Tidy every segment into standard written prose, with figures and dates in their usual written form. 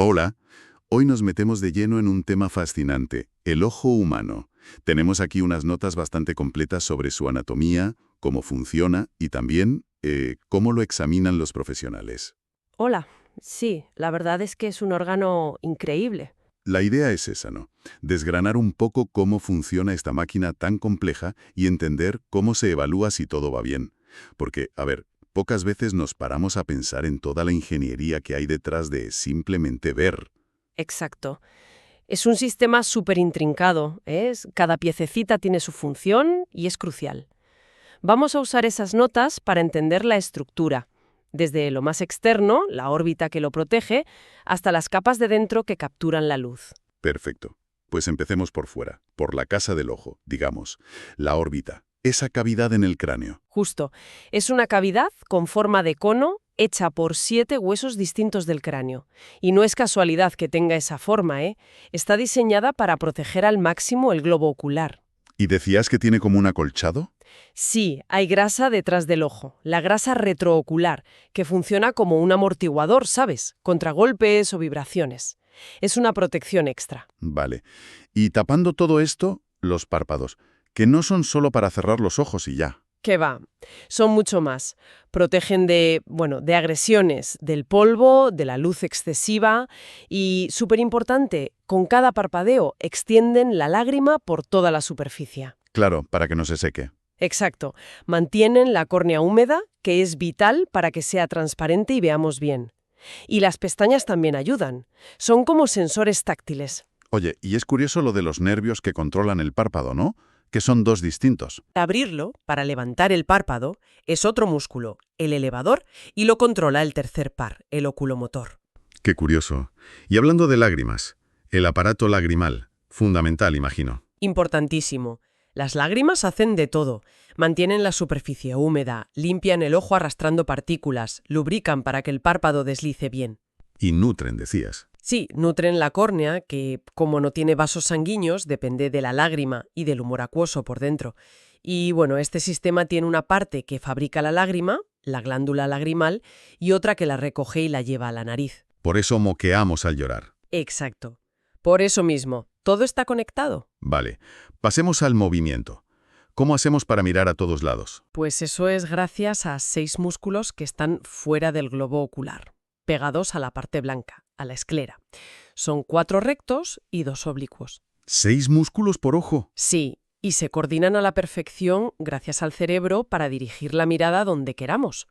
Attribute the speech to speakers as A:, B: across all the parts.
A: Hola, hoy nos metemos de lleno en un tema fascinante, el ojo humano. Tenemos aquí unas notas bastante completas sobre su anatomía, cómo funciona y también cómo lo examinan los profesionales.
B: Hola, sí, la verdad es que es un órgano increíble.
A: La idea es esa, ¿no? Desgranar un poco cómo funciona esta máquina tan compleja y entender cómo se evalúa si todo va bien. Porque, a ver, pocas veces nos paramos a pensar en toda la ingeniería que hay detrás de simplemente ver.
B: Exacto. Es un sistema súper intrincado, ¿eh? Cada piececita tiene su función y es crucial. Vamos a usar esas notas para entender la estructura, desde lo más externo, la órbita que lo protege, hasta las capas de dentro que capturan la luz.
A: Perfecto. Pues empecemos por fuera, por la casa del ojo, digamos, la órbita, esa cavidad en el cráneo.
B: Justo, es una cavidad con forma de cono hecha por 7 huesos distintos del cráneo. Y no es casualidad que tenga esa forma, ¿eh? Está diseñada para proteger al máximo el globo ocular.
A: ¿Y decías que tiene como un acolchado?
B: Sí, hay grasa detrás del ojo, la grasa retroocular, que funciona como un amortiguador, ¿sabes? Contra golpes o vibraciones. Es una protección extra.
A: Vale. Y tapando todo esto, los párpados, que no son solo para cerrar los ojos y ya.
B: ¿Qué va? Son mucho más. Protegen de agresiones, del polvo, de la luz excesiva y, súper importante, con cada parpadeo extienden la lágrima por toda la superficie.
A: Claro, para que no se seque.
B: Exacto. Mantienen la córnea húmeda, que es vital para que sea transparente y veamos bien. Y las pestañas también ayudan. Son como sensores táctiles.
A: Oye, y es curioso lo de los nervios que controlan el párpado, ¿no? Que son dos distintos.
B: Abrirlo, para levantar el párpado, es otro músculo, el elevador, y lo controla el tercer par, el oculomotor.
A: Qué curioso. Y hablando de lágrimas, el aparato lagrimal, fundamental, imagino.
B: Importantísimo. Las lágrimas hacen de todo. Mantienen la superficie húmeda, limpian el ojo arrastrando partículas, lubrican para que el párpado deslice bien.
A: Y nutren, decías.
B: Sí, nutren la córnea, que como no tiene vasos sanguíneos, depende de la lágrima y del humor acuoso por dentro. Y bueno, este sistema tiene una parte que fabrica la lágrima, la glándula lagrimal, y otra que la recoge y la lleva a la nariz.
A: Por eso moqueamos al llorar.
B: Exacto. Por eso mismo, todo está conectado.
A: Vale, pasemos al movimiento. ¿Cómo hacemos para mirar a todos lados?
B: Pues eso es gracias a 6 músculos que están fuera del globo ocular, pegados a la parte blanca, a la esclera. Son 4 rectos y 2 oblicuos.
A: 6 músculos por ojo.
B: Sí, y se coordinan a la perfección gracias al cerebro para dirigir la mirada donde queramos.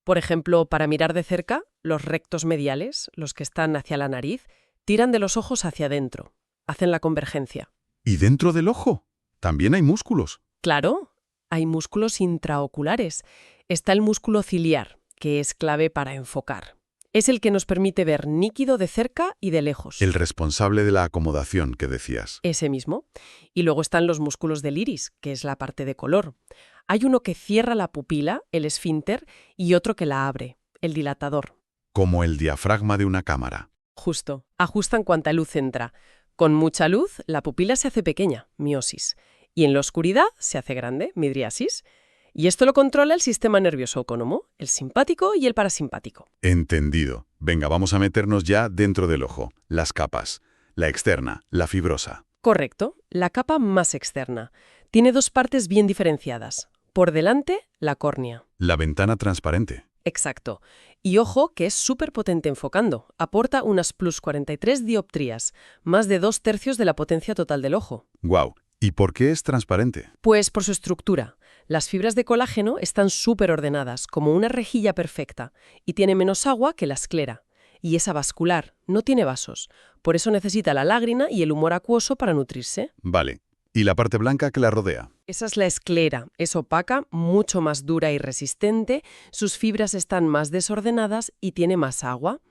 B: Por ejemplo, para mirar de cerca, los rectos mediales, los que están hacia la nariz, tiran de los ojos hacia adentro, hacen la convergencia.
A: ¿Y dentro del ojo? También hay músculos.
B: Claro, hay músculos intraoculares. Está el músculo ciliar, que es clave para enfocar. Es el que nos permite ver níquido de cerca y de lejos.
A: El responsable de la acomodación que decías.
B: Ese mismo. Y luego están los músculos del iris, que es la parte de color. Hay uno que cierra la pupila, el esfínter, y otro que la abre, el dilatador.
A: Como el diafragma de una cámara.
B: Justo. Ajustan cuanta luz entra. Con mucha luz, la pupila se hace pequeña, miosis. Y en la oscuridad se hace grande, midriasis. Y esto lo controla el sistema nervioso autónomo, el simpático y el parasimpático.
A: Entendido. Venga, vamos a meternos ya dentro del ojo. Las capas. La externa, la fibrosa.
B: Correcto, la capa más externa. Tiene 2 partes bien diferenciadas. Por delante, la córnea.
A: La ventana transparente.
B: Exacto. Y ojo que es súper potente enfocando. Aporta unas plus 43 dioptrías, más de 2/3 de la potencia total del ojo.
A: Guau. ¿Y por qué es transparente?
B: Pues por su estructura. Las fibras de colágeno están súper ordenadas, como una rejilla perfecta, y tiene menos agua que la esclera. Y es avascular, no tiene vasos. Por eso necesita la lágrima y el humor acuoso para nutrirse.
A: Vale. ¿Y la parte blanca que la rodea?
B: Esa es la esclera. Es opaca, mucho más dura y resistente, sus fibras están más desordenadas y tiene más agua.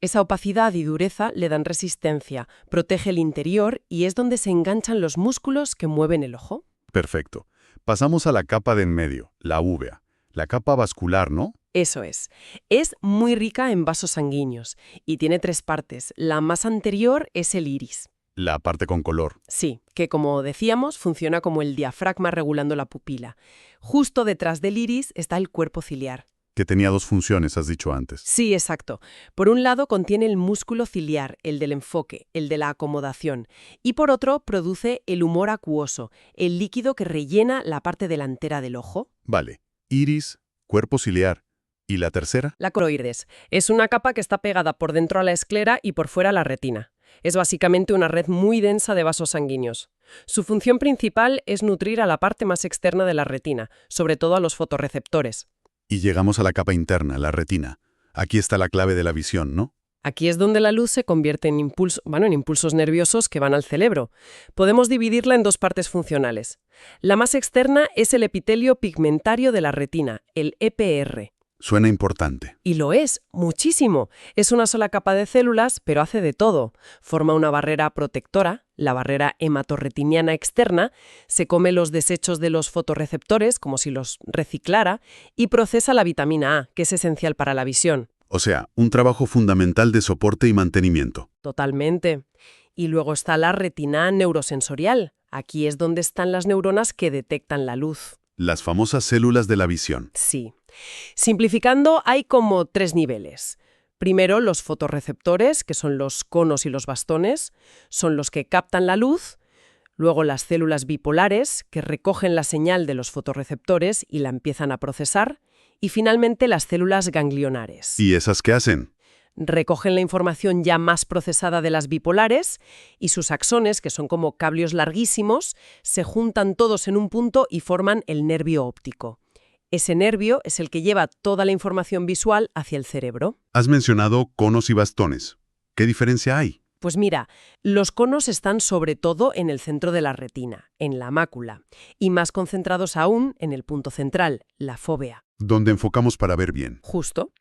B: Esa opacidad y dureza le dan resistencia, protege el interior y es donde se enganchan los músculos que mueven el ojo.
A: Perfecto. Pasamos a la capa de en medio, la úvea. La capa vascular, ¿no?
B: Eso es. Es muy rica en vasos sanguíneos y tiene 3 partes. La más anterior es el iris.
A: La parte con color.
B: Sí, que como decíamos, funciona como el diafragma regulando la pupila. Justo detrás del iris está el cuerpo ciliar.
A: que tenía dos funciones, has dicho antes.
B: Sí, exacto. Por un lado contiene el músculo ciliar, el del enfoque, el de la acomodación, y por otro produce el humor acuoso, el líquido que rellena la parte delantera del ojo.
A: Vale. Iris, cuerpo ciliar. ¿Y la tercera?
B: La coroides es una capa que está pegada por dentro a la esclera y por fuera a la retina. Es básicamente una red muy densa de vasos sanguíneos. Su función principal es nutrir a la parte más externa de la retina, sobre todo a los fotorreceptores.
A: Y llegamos a la capa interna, la retina. Aquí está la clave de la visión, ¿no?
B: Aquí es donde la luz se convierte en impulsos nerviosos que van al cerebro. Podemos dividirla en dos partes funcionales. La más externa es el epitelio pigmentario de la retina, el EPR.
A: Suena importante.
B: Y lo es, muchísimo. Es una sola capa de células, pero hace de todo. Forma una barrera protectora, la barrera hematorretiniana externa, se come los desechos de los fotorreceptores, como si los reciclara, y procesa la vitamina A, que es esencial para la visión.
A: O sea, un trabajo fundamental de soporte y mantenimiento.
B: Totalmente. Y luego está la retina neurosensorial. Aquí es donde están las neuronas que detectan la luz.
A: Las famosas células de la visión.
B: Sí. Simplificando, hay como 3 niveles. Primero, los fotorreceptores, que son los conos y los bastones, son los que captan la luz. Luego, las células bipolares, que recogen la señal de los fotorreceptores y la empiezan a procesar. Y finalmente, las células ganglionares.
A: ¿Y esas qué hacen?
B: Recogen la información ya más procesada de las bipolares y sus axones, que son como cables larguísimos, se juntan todos en un punto y forman el nervio óptico. Ese nervio es el que lleva toda la información visual hacia el cerebro.
A: Has mencionado conos y bastones. ¿Qué diferencia hay?
B: Pues mira, los conos están sobre todo en el centro de la retina, en la mácula, y más concentrados aún en el punto central, la fóvea.
A: Donde enfocamos para ver bien.
B: Justo.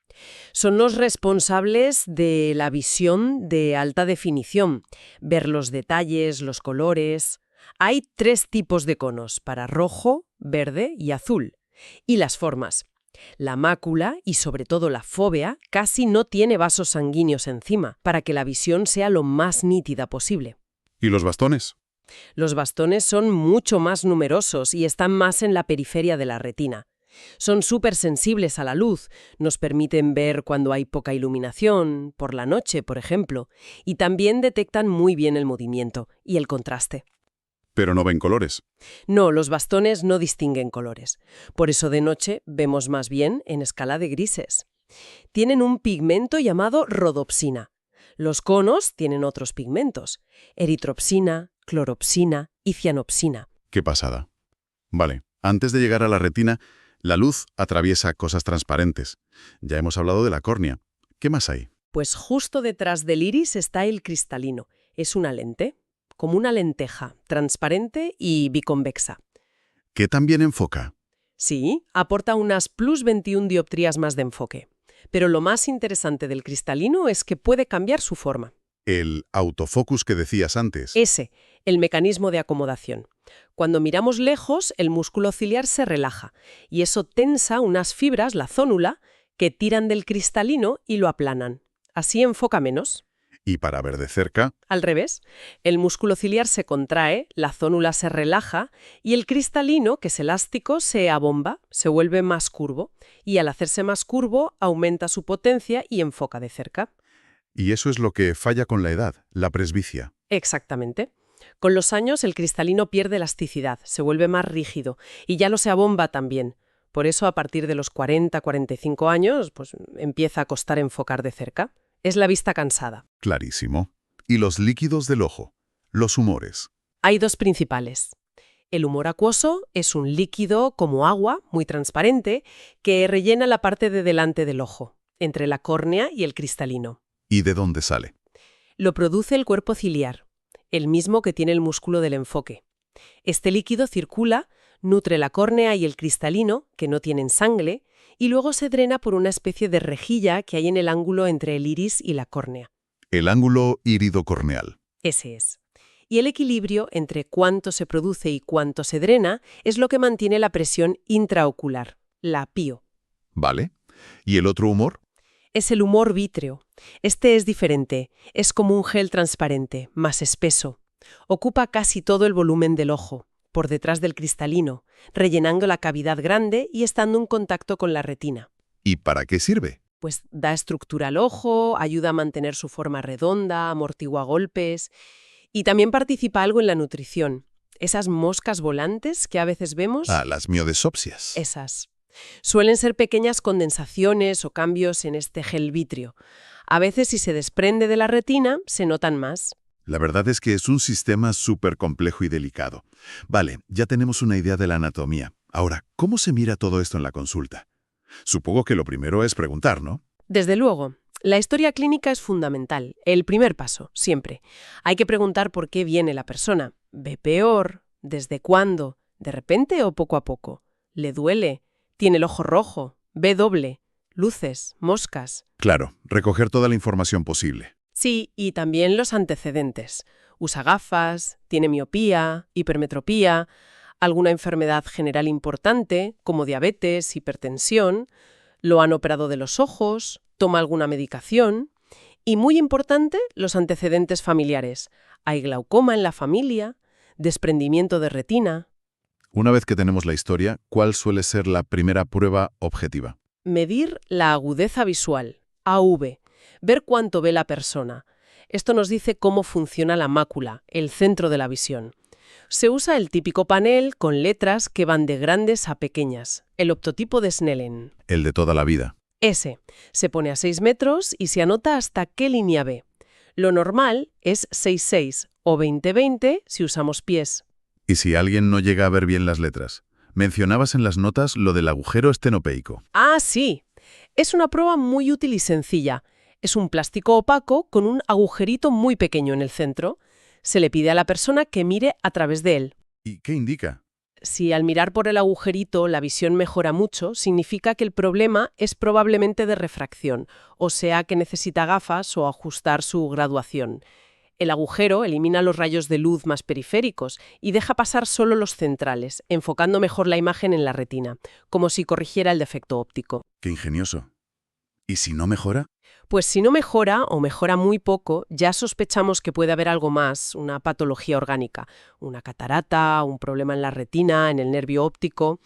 B: Son los responsables de la visión de alta definición, ver los detalles, los colores. Hay 3 tipos de conos, para rojo, verde y azul. Y las formas. La mácula, y sobre todo la fóvea, casi no tiene vasos sanguíneos encima, para que la visión sea lo más nítida posible.
A: ¿Y los bastones?
B: Los bastones son mucho más numerosos y están más en la periferia de la retina. Son súper sensibles a la luz, nos permiten ver cuando hay poca iluminación, por la noche, por ejemplo, y también detectan muy bien el movimiento y el contraste.
A: Pero no ven colores.
B: No, los bastones no distinguen colores. Por eso de noche vemos más bien en escala de grises. Tienen un pigmento llamado rodopsina. Los conos tienen otros pigmentos: eritropsina, cloropsina y cianopsina.
A: Qué pasada. Vale, antes de llegar a la retina, la luz atraviesa cosas transparentes. Ya hemos hablado de la córnea. ¿Qué más hay?
B: Pues justo detrás del iris está el cristalino. Es una lente, como una lenteja, transparente y biconvexa.
A: ¿Qué también enfoca?
B: Sí, aporta unas plus 21 dioptrías más de enfoque. Pero lo más interesante del cristalino es que puede cambiar su forma.
A: El autofocus que decías antes.
B: Ese, el mecanismo de acomodación. Cuando miramos lejos, el músculo ciliar se relaja y eso tensa unas fibras, la zónula, que tiran del cristalino y lo aplanan. Así enfoca menos.
A: ¿Y para ver de cerca?
B: Al revés, el músculo ciliar se contrae, la zónula se relaja y el cristalino, que es elástico, se abomba, se vuelve más curvo y al hacerse más curvo aumenta su potencia y enfoca de cerca.
A: Y eso es lo que falla con la edad, la presbicia.
B: Exactamente. Con los años el cristalino pierde elasticidad, se vuelve más rígido y ya no se abomba tan bien. Por eso a partir de los 40-45 años pues, empieza a costar enfocar de cerca. Es la vista cansada.
A: Clarísimo. ¿Y los líquidos del ojo? Los humores.
B: Hay 2 principales. El humor acuoso es un líquido como agua, muy transparente, que rellena la parte de delante del ojo, entre la córnea y el cristalino.
A: ¿Y de dónde sale?
B: Lo produce el cuerpo ciliar, el mismo que tiene el músculo del enfoque. Este líquido circula, nutre la córnea y el cristalino, que no tienen sangre, y luego se drena por una especie de rejilla que hay en el ángulo entre el iris y la córnea.
A: El ángulo iridocorneal.
B: Ese es. Y el equilibrio entre cuánto se produce y cuánto se drena es lo que mantiene la presión intraocular, la PIO.
A: ¿Vale? ¿Y el otro humor?
B: Es el humor vítreo. Este es diferente, es como un gel transparente, más espeso. Ocupa casi todo el volumen del ojo, por detrás del cristalino, rellenando la cavidad grande y estando en contacto con la retina.
A: ¿Y para qué sirve?
B: Pues da estructura al ojo, ayuda a mantener su forma redonda, amortigua golpes y también participa algo en la nutrición. Esas moscas volantes que a veces vemos,
A: Ah, las miodesopsias.
B: esas. Suelen ser pequeñas condensaciones o cambios en este gel vitrio. A veces si se desprende de la retina, se notan más.
A: La verdad es que es un sistema súper complejo y delicado. Vale, ya tenemos una idea de la anatomía. Ahora, ¿cómo se mira todo esto en la consulta? Supongo que lo primero es preguntar, ¿no?
B: Desde luego, la historia clínica es fundamental, el primer paso, siempre. Hay que preguntar por qué viene la persona. ¿Ve peor? ¿Desde cuándo? ¿De repente o poco a poco? ¿Le duele? ¿Tiene el ojo rojo? ¿Ve doble? ¿Luces? ¿Moscas?
A: Claro, recoger toda la información posible.
B: Sí, y también los antecedentes. Usa gafas, tiene miopía, hipermetropía, alguna enfermedad general importante, como diabetes, hipertensión, lo han operado de los ojos, toma alguna medicación y, muy importante, los antecedentes familiares. Hay glaucoma en la familia, desprendimiento de retina.
A: Una vez que tenemos la historia, ¿cuál suele ser la primera prueba objetiva?
B: Medir la agudeza visual, AV, ver cuánto ve la persona. Esto nos dice cómo funciona la mácula, el centro de la visión. Se usa el típico panel con letras que van de grandes a pequeñas, el optotipo de Snellen.
A: El de toda la vida.
B: Ese. Se pone a 6 metros y se anota hasta qué línea ve. Lo normal es 6,6 o 20,20 si usamos pies.
A: ¿Y si alguien no llega a ver bien las letras? Mencionabas en las notas lo del agujero estenopeico.
B: Ah, sí. Es una prueba muy útil y sencilla. Es un plástico opaco con un agujerito muy pequeño en el centro. Se le pide a la persona que mire a través de él.
A: ¿Y qué indica?
B: Si al mirar por el agujerito la visión mejora mucho, significa que el problema es probablemente de refracción, o sea que necesita gafas o ajustar su graduación. El agujero elimina los rayos de luz más periféricos y deja pasar solo los centrales, enfocando mejor la imagen en la retina, como si corrigiera el defecto óptico.
A: Qué ingenioso. ¿Y si no mejora?
B: Pues si no mejora o mejora muy poco, ya sospechamos que puede haber algo más, una patología orgánica, una catarata, un problema en la retina, en el nervio óptico.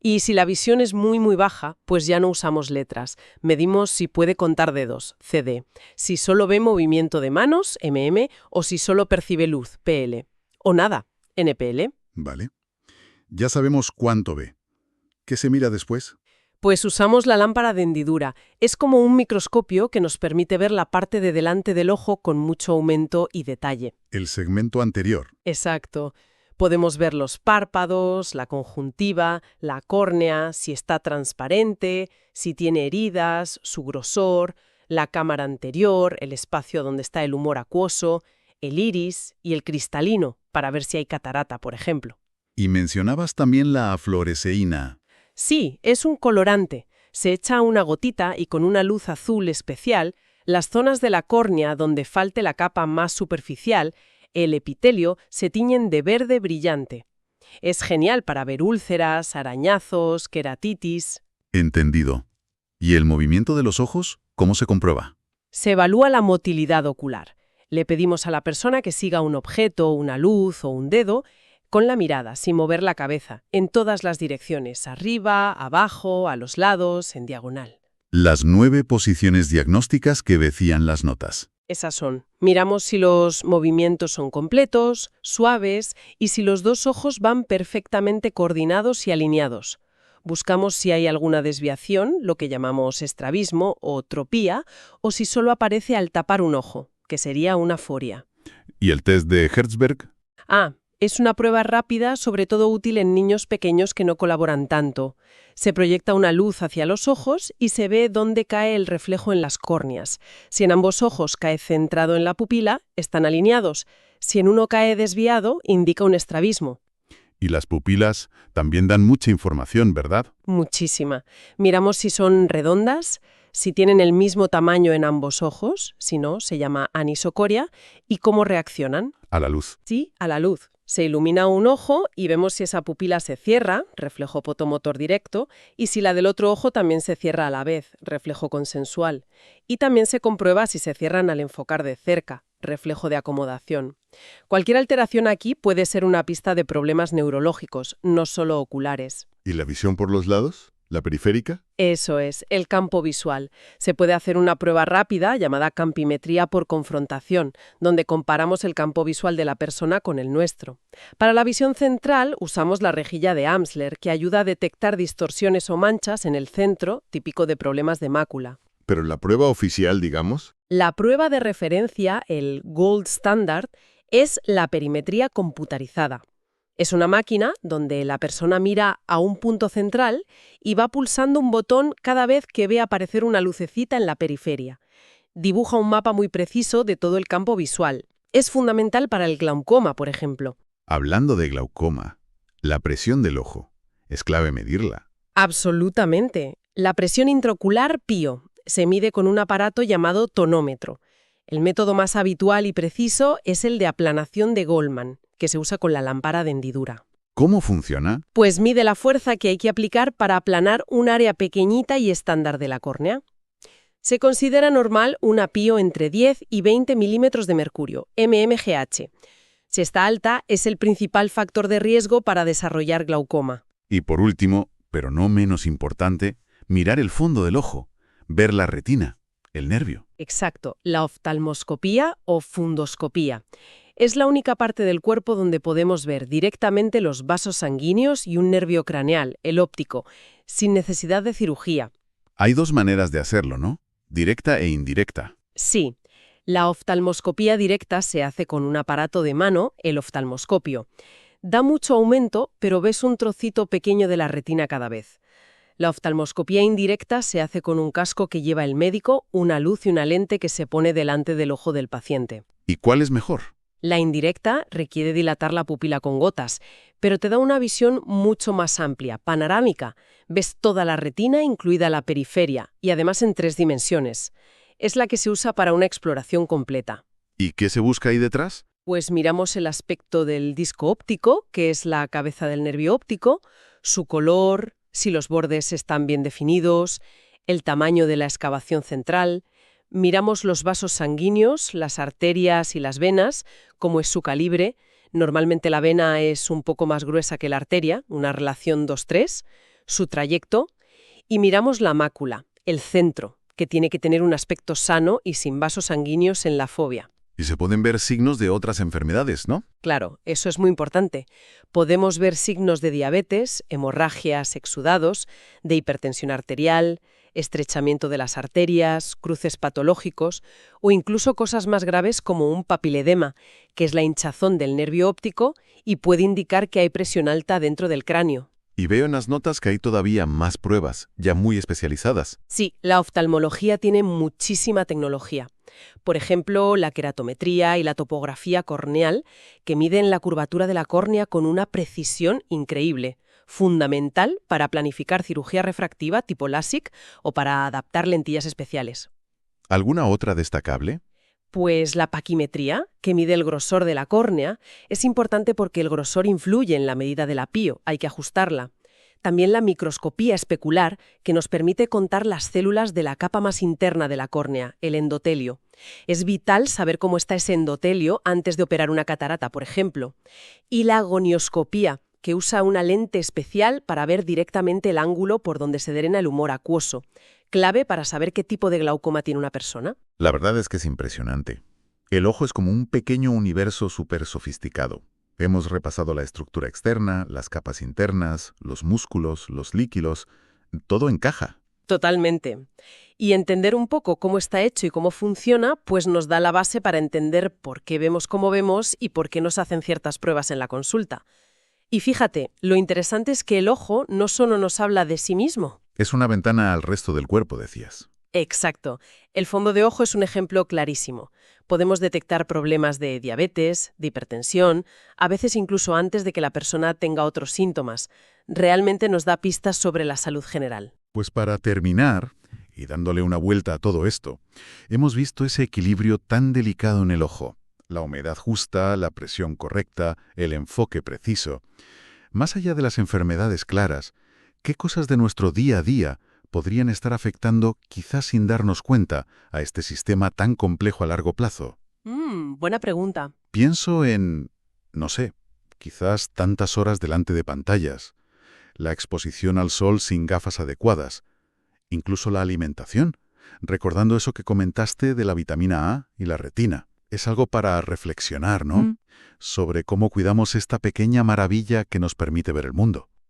B: Y si la visión es muy baja, pues ya no usamos letras. Medimos si puede contar dedos, CD, si solo ve movimiento de manos, MM, o si solo percibe luz, PL. O nada, NPL.
A: Vale. Ya sabemos cuánto ve. ¿Qué se mira después?
B: Pues usamos la lámpara de hendidura. Es como un microscopio que nos permite ver la parte de delante del ojo con mucho aumento y detalle.
A: El segmento anterior.
B: Exacto. Podemos ver los párpados, la conjuntiva, la córnea, si está transparente, si tiene heridas, su grosor, la cámara anterior, el espacio donde está el humor acuoso, el iris y el cristalino, para ver si hay catarata, por ejemplo.
A: Y mencionabas también la afloresceína.
B: Sí, es un colorante. Se echa una gotita y con una luz azul especial, las zonas de la córnea donde falte la capa más superficial, el epitelio, se tiñen de verde brillante. Es genial para ver úlceras, arañazos, queratitis.
A: Entendido. ¿Y el movimiento de los ojos? ¿Cómo se comprueba?
B: Se evalúa la motilidad ocular. Le pedimos a la persona que siga un objeto, una luz o un dedo, con la mirada, sin mover la cabeza, en todas las direcciones, arriba, abajo, a los lados, en diagonal.
A: Las 9 posiciones diagnósticas que decían las notas.
B: Esas son. Miramos si los movimientos son completos, suaves y si los dos ojos van perfectamente coordinados y alineados. Buscamos si hay alguna desviación, lo que llamamos estrabismo o tropía, o si solo aparece al tapar un ojo, que sería una aforia.
A: ¿Y el test de Herzberg?
B: Es una prueba rápida, sobre todo útil en niños pequeños que no colaboran tanto. Se proyecta una luz hacia los ojos y se ve dónde cae el reflejo en las córneas. Si en ambos ojos cae centrado en la pupila, están alineados. Si en uno cae desviado, indica un estrabismo.
A: Y las pupilas también dan mucha información, ¿verdad?
B: Muchísima. Miramos si son redondas, si tienen el mismo tamaño en ambos ojos, si no, se llama anisocoria, y cómo reaccionan.
A: A la luz.
B: Sí, a la luz. Se ilumina un ojo y vemos si esa pupila se cierra, reflejo fotomotor directo, y si la del otro ojo también se cierra a la vez, reflejo consensual. Y también se comprueba si se cierran al enfocar de cerca, reflejo de acomodación. Cualquier alteración aquí puede ser una pista de problemas neurológicos, no solo oculares.
A: ¿Y la visión por los lados? ¿La periférica?
B: Eso es, el campo visual. Se puede hacer una prueba rápida llamada campimetría por confrontación, donde comparamos el campo visual de la persona con el nuestro. Para la visión central usamos la rejilla de Amsler, que ayuda a detectar distorsiones o manchas en el centro, típico de problemas de mácula.
A: Pero la prueba oficial, digamos.
B: La prueba de referencia, el gold standard, es la perimetría computarizada. Es una máquina donde la persona mira a un punto central y va pulsando un botón cada vez que ve aparecer una lucecita en la periferia. Dibuja un mapa muy preciso de todo el campo visual. Es fundamental para el glaucoma, por ejemplo.
A: Hablando de glaucoma, la presión del ojo. Es clave medirla.
B: Absolutamente. La presión intraocular PIO se mide con un aparato llamado tonómetro. El método más habitual y preciso es el de aplanación de Goldman, que se usa con la lámpara de hendidura.
A: ¿Cómo funciona?
B: Pues mide la fuerza que hay que aplicar para aplanar un área pequeñita y estándar de la córnea. Se considera normal una PIO entre 10 y 20 milímetros de mercurio, mmGh. Si está alta, es el principal factor de riesgo para desarrollar glaucoma.
A: Y por último, pero no menos importante, mirar el fondo del ojo, ver la retina, el nervio.
B: Exacto, la oftalmoscopía o fundoscopía. Es la única parte del cuerpo donde podemos ver directamente los vasos sanguíneos y un nervio craneal, el óptico, sin necesidad de cirugía.
A: Hay dos maneras de hacerlo, ¿no? Directa e indirecta.
B: Sí, la oftalmoscopía directa se hace con un aparato de mano, el oftalmoscopio. Da mucho aumento, pero ves un trocito pequeño de la retina cada vez. La oftalmoscopía indirecta se hace con un casco que lleva el médico, una luz y una lente que se pone delante del ojo del paciente.
A: ¿Y cuál es mejor?
B: La indirecta requiere dilatar la pupila con gotas, pero te da una visión mucho más amplia, panorámica. Ves toda la retina, incluida la periferia, y además en 3 dimensiones. Es la que se usa para una exploración completa.
A: ¿Y qué se busca ahí detrás?
B: Pues miramos el aspecto del disco óptico, que es la cabeza del nervio óptico, su color, si los bordes están bien definidos, el tamaño de la excavación central. Miramos los vasos sanguíneos, las arterias y las venas, cómo es su calibre. Normalmente la vena es un poco más gruesa que la arteria, una relación 2:3, su trayecto. Y miramos la mácula, el centro, que tiene que tener un aspecto sano y sin vasos sanguíneos en la fovea.
A: Y se pueden ver signos de otras enfermedades, ¿no?
B: Claro, eso es muy importante. Podemos ver signos de diabetes, hemorragias, exudados, de hipertensión arterial, estrechamiento de las arterias, cruces patológicos o incluso cosas más graves como un papiledema, que es la hinchazón del nervio óptico y puede indicar que hay presión alta dentro del cráneo.
A: Y veo en las notas que hay todavía más pruebas, ya muy especializadas.
B: Sí, la oftalmología tiene muchísima tecnología. Por ejemplo, la queratometría y la topografía corneal, que miden la curvatura de la córnea con una precisión increíble, fundamental para planificar cirugía refractiva tipo LASIK o para adaptar lentillas especiales.
A: ¿Alguna otra destacable?
B: Pues la paquimetría, que mide el grosor de la córnea, es importante porque el grosor influye en la medida de la PIO, hay que ajustarla. También la microscopía especular, que nos permite contar las células de la capa más interna de la córnea, el endotelio. Es vital saber cómo está ese endotelio antes de operar una catarata, por ejemplo. Y la gonioscopía, que usa una lente especial para ver directamente el ángulo por donde se drena el humor acuoso, clave para saber qué tipo de glaucoma tiene una persona.
A: La verdad es que es impresionante. El ojo es como un pequeño universo súper sofisticado. Hemos repasado la estructura externa, las capas internas, los músculos, los líquidos. Todo encaja.
B: Totalmente. Y entender un poco cómo está hecho y cómo funciona, pues nos da la base para entender por qué vemos como vemos y por qué nos hacen ciertas pruebas en la consulta. Y fíjate, lo interesante es que el ojo no solo nos habla de sí mismo.
A: Es una ventana al resto del cuerpo, decías.
B: Exacto. El fondo de ojo es un ejemplo clarísimo. Podemos detectar problemas de diabetes, de hipertensión, a veces incluso antes de que la persona tenga otros síntomas. Realmente nos da pistas sobre la salud general.
A: Pues para terminar, y dándole una vuelta a todo esto, hemos visto ese equilibrio tan delicado en el ojo. La humedad justa, la presión correcta, el enfoque preciso. Más allá de las enfermedades claras, ¿qué cosas de nuestro día a día podrían estar afectando, quizás sin darnos cuenta, a este sistema tan complejo a largo plazo?
B: Buena pregunta.
A: Pienso en, no sé, quizás tantas horas delante de pantallas, la exposición al sol sin gafas adecuadas, incluso la alimentación, recordando eso que comentaste de la vitamina A y la retina. Es algo para reflexionar, ¿no?
C: Mm.
A: Sobre cómo cuidamos esta pequeña maravilla que nos permite ver el mundo.